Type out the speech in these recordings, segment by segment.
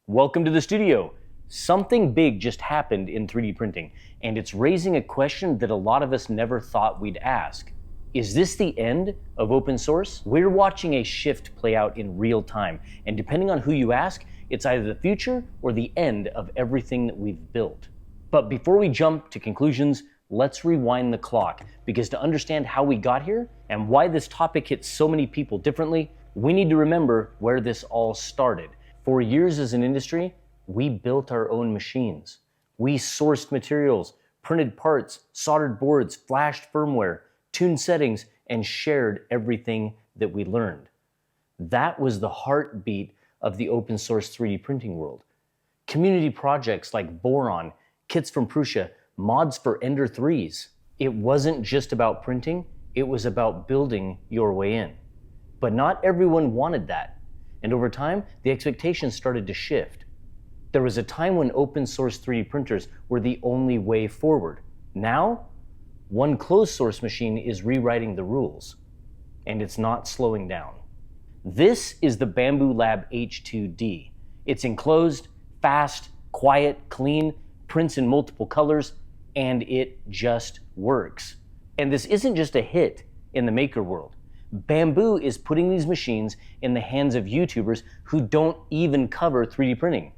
Welcome to the studio. Something big just happened in 3D printing, and it's raising a question that a lot of us never thought we'd ask. Is this the end of open source? We're watching a shift play out in real time, and depending on who you ask, it's either the future or the end of everything that we've built. But before we jump to conclusions, let's rewind the clock, because to understand how we got here and why this topic hits so many people differently, we need to remember where this all started. For years as an industry, we built our own machines. We sourced materials, printed parts, soldered boards, flashed firmware, tuned settings, and shared everything that we learned. That was the heartbeat of the open source 3D printing world. Community projects like Boron, kits from Prusa, mods for Ender 3s. It wasn't just about printing, it was about building your way in. But not everyone wanted that. And over time, the expectations started to shift. There was a time when open source 3D printers were the only way forward. Now, one closed source machine is rewriting the rules, and it's not slowing down. This is the Bambu Lab H2D. It's enclosed, fast, quiet, clean, prints in multiple colors, and it just works. And this isn't just a hit in the maker world. Bambu is putting these machines in the hands of YouTubers who don't even cover 3D printing.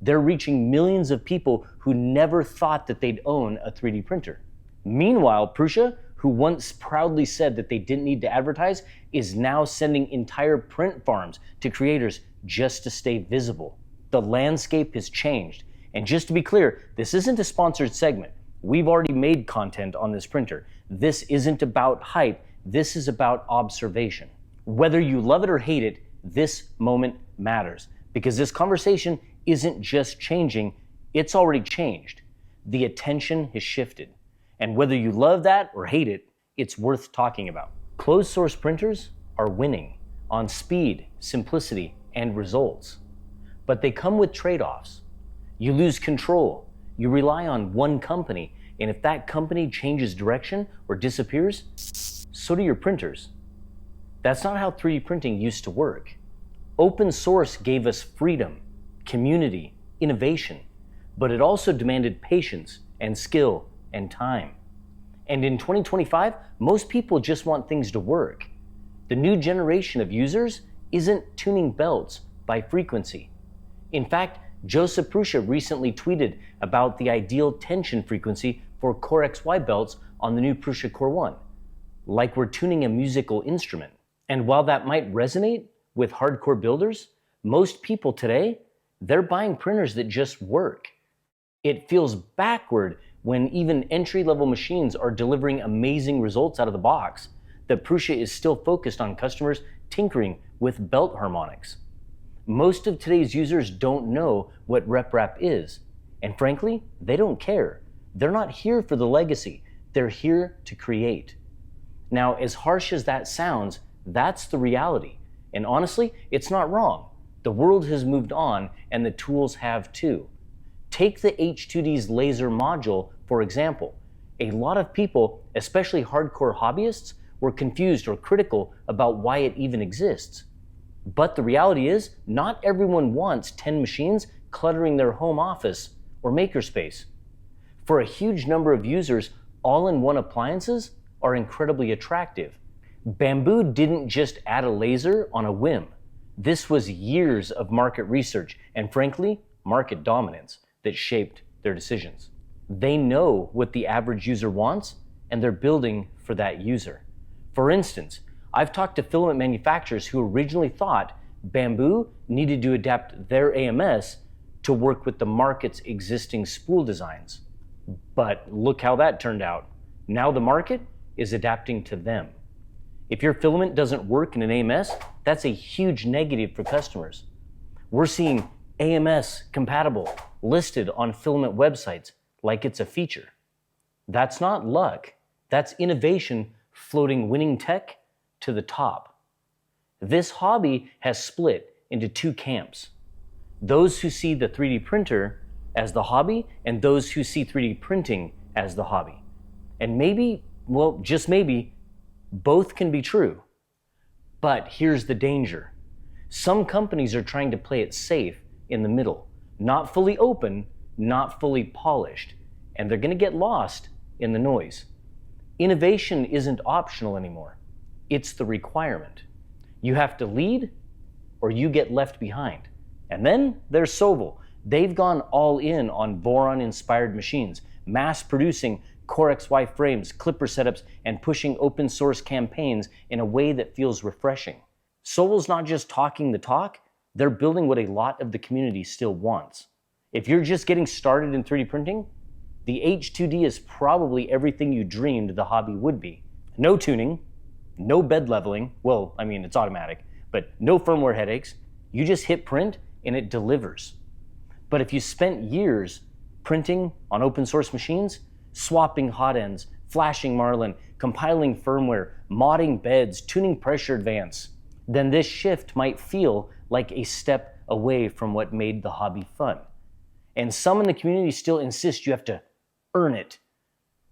They're reaching millions of people who never thought that they'd own a 3D printer. Meanwhile, Prusa, who once proudly said that they didn't need to advertise, is now sending entire print farms to creators just to stay visible. The landscape has changed. And just to be clear, this isn't a sponsored segment. We've already made content on this printer. This isn't about hype. This is about observation. Whether you love it or hate it, this moment matters, because this conversation isn't just changing, it's already changed. The attention has shifted. And whether you love that or hate it, it's worth talking about. Closed source printers are winning on speed, simplicity, and results. But they come with trade-offs. You lose control. You rely on one company, and if that company changes direction or disappears, so do your printers. That's not how 3D printing used to work. Open source gave us freedom, community, innovation, but it also demanded patience and skill and time. And in 2025, most people just want things to work. The new generation of users isn't tuning belts by frequency. In fact, Josef recently tweeted about the ideal tension frequency for Core XY belts on the new Prusa Core 1, like we're tuning a musical instrument. And while that might resonate with hardcore builders, most people today, they're buying printers that just work. It feels backward when even entry-level machines are delivering amazing results out of the box, that Prusa is still focused on customers tinkering with belt harmonics. Most of today's users don't know what RepRap is, and frankly, they don't care. They're not here for the legacy, they're here to create. Now, as harsh as that sounds, that's the reality. And honestly, it's not wrong. The world has moved on, and the tools have too. Take the H2D's laser module, for example. A lot of people, especially hardcore hobbyists, were confused or critical about why it even exists. But the reality is, not everyone wants 10 machines cluttering their home office or makerspace. For a huge number of users, all-in-one appliances are incredibly attractive. Bambu didn't just add a laser on a whim. This was years of market research and, frankly, market dominance that shaped their decisions. They know what the average user wants, and they're building for that user. For instance, I've talked to filament manufacturers who originally thought Bambu needed to adapt their AMS to work with the market's existing spool designs. But look how that turned out. Now the market is adapting to them. If your filament doesn't work in an AMS, that's a huge negative for customers. We're seeing AMS compatible listed on filament websites like it's a feature. That's not luck. That's innovation floating winning tech to the top. This hobby has split into two camps. Those who see the 3D printer as the hobby and those who see 3D printing as the hobby. And maybe, well, just maybe, both can be true. But here's the danger. Some companies are trying to play it safe in the middle, not fully open, not fully polished, and they're going to get lost in the noise. Innovation isn't optional anymore. It's the requirement. You have to lead or you get left behind. And then there's Soval. They've gone all in on boron-inspired machines, mass producing Core XY frames, Clipper setups, and pushing open source campaigns in a way that feels refreshing. Soval's not just talking the talk, they're building what a lot of the community still wants. If you're just getting started in 3D printing, the H2D is probably everything you dreamed the hobby would be. No tuning, no bed leveling, well, I mean, it's automatic, but no firmware headaches. You just hit print and it delivers. But if you spent years printing on open source machines, swapping hot ends, flashing Marlin, compiling firmware, modding beds, tuning pressure advance, then this shift might feel like a step away from what made the hobby fun. And some in the community still insist you have to earn it,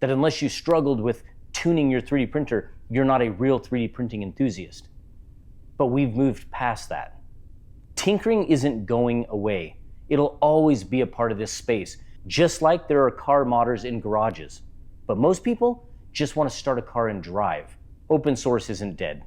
that unless you struggled with tuning your 3D printer, you're not a real 3D printing enthusiast. But we've moved past that. Tinkering isn't going away. It'll always be a part of this space, just like there are car modders in garages. But most people just want to start a car and drive. Open source isn't dead.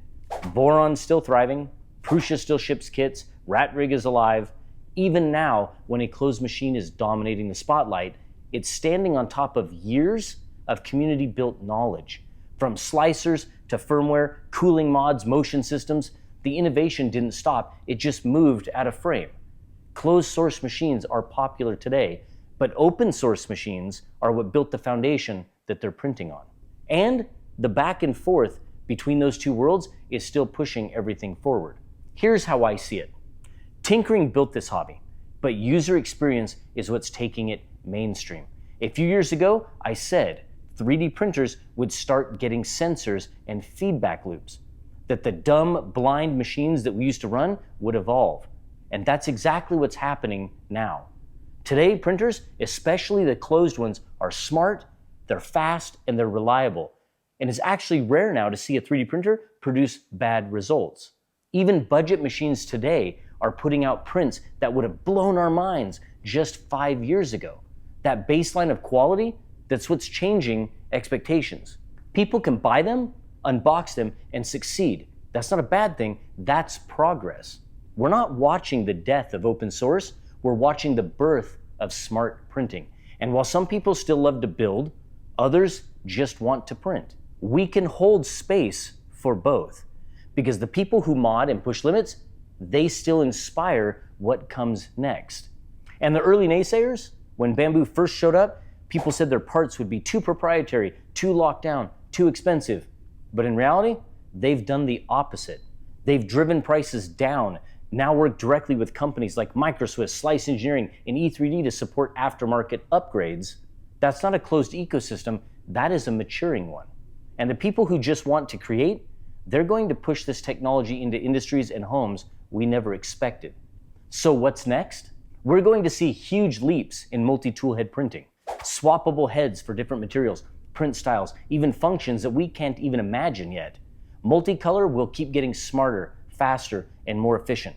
Boron's still thriving, Prusa still ships kits, RatRig is alive. Even now, when a closed machine is dominating the spotlight, it's standing on top of years of community-built knowledge. From slicers to firmware, cooling mods, motion systems, the innovation didn't stop, it just moved out of frame. Closed source machines are popular today, but open source machines are what built the foundation that they're printing on. And the back and forth between those two worlds is still pushing everything forward. Here's how I see it. Tinkering built this hobby, but user experience is what's taking it mainstream. A few years ago, I said 3D printers would start getting sensors and feedback loops, that the dumb, blind machines that we used to run would evolve. And that's exactly what's happening now. Today, printers, especially the closed ones, are smart, they're fast, and they're reliable. And it's actually rare now to see a 3D printer produce bad results. Even budget machines today are putting out prints that would have blown our minds just 5 years ago. That baseline of quality, that's what's changing expectations. People can buy them, unbox them, and succeed. That's not a bad thing, that's progress. We're not watching the death of open source, we're watching the birth of smart printing. And while some people still love to build, others just want to print. We can hold space for both, because the people who mod and push limits, they still inspire what comes next. And the early naysayers, when Bambu first showed up, people said their parts would be too proprietary, too locked down, too expensive. But in reality, they've done the opposite. They've driven prices down, now work directly with companies like MicroSwiss, Slice Engineering, and E3D to support aftermarket upgrades. That's not a closed ecosystem, that is a maturing one. And the people who just want to create, they're going to push this technology into industries and homes we never expected. So what's next? We're going to see huge leaps in multi-tool head printing, swappable heads for different materials, print styles, even functions that we can't even imagine yet. Multicolor will keep getting smarter, faster, and more efficient.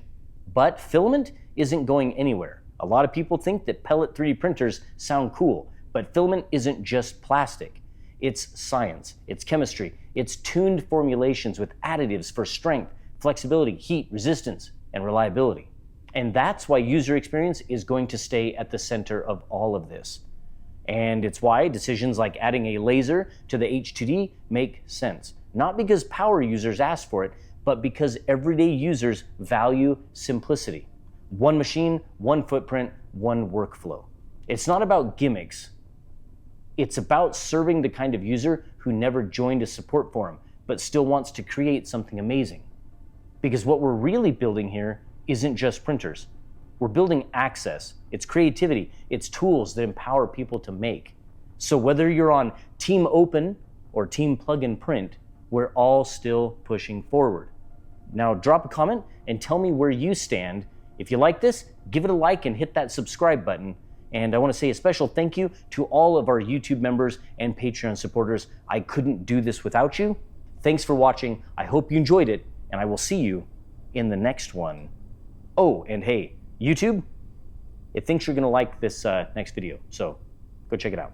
But filament isn't going anywhere. A lot of people think that pellet 3D printers sound cool, but filament isn't just plastic. It's science, it's chemistry, it's tuned formulations with additives for strength, flexibility, heat, resistance, and reliability. And that's why user experience is going to stay at the center of all of this. And it's why decisions like adding a laser to the H2D make sense. Not because power users ask for it, but because everyday users value simplicity. One machine, one footprint, one workflow. It's not about gimmicks. It's about serving the kind of user who never joined a support forum, but still wants to create something amazing. Because what we're really building here isn't just printers. We're building access, it's creativity, it's tools that empower people to make. So whether you're on Team Open or Team Plug and Print, we're all still pushing forward. Now drop a comment and tell me where you stand. If you like this, give it a like and hit that subscribe button. And I want to say a special thank you to all of our YouTube members and Patreon supporters. I couldn't do this without you. Thanks for watching. I hope you enjoyed it, and I will see you in the next one. Oh, and hey, YouTube, it thinks you're going to like this next video. So go check it out.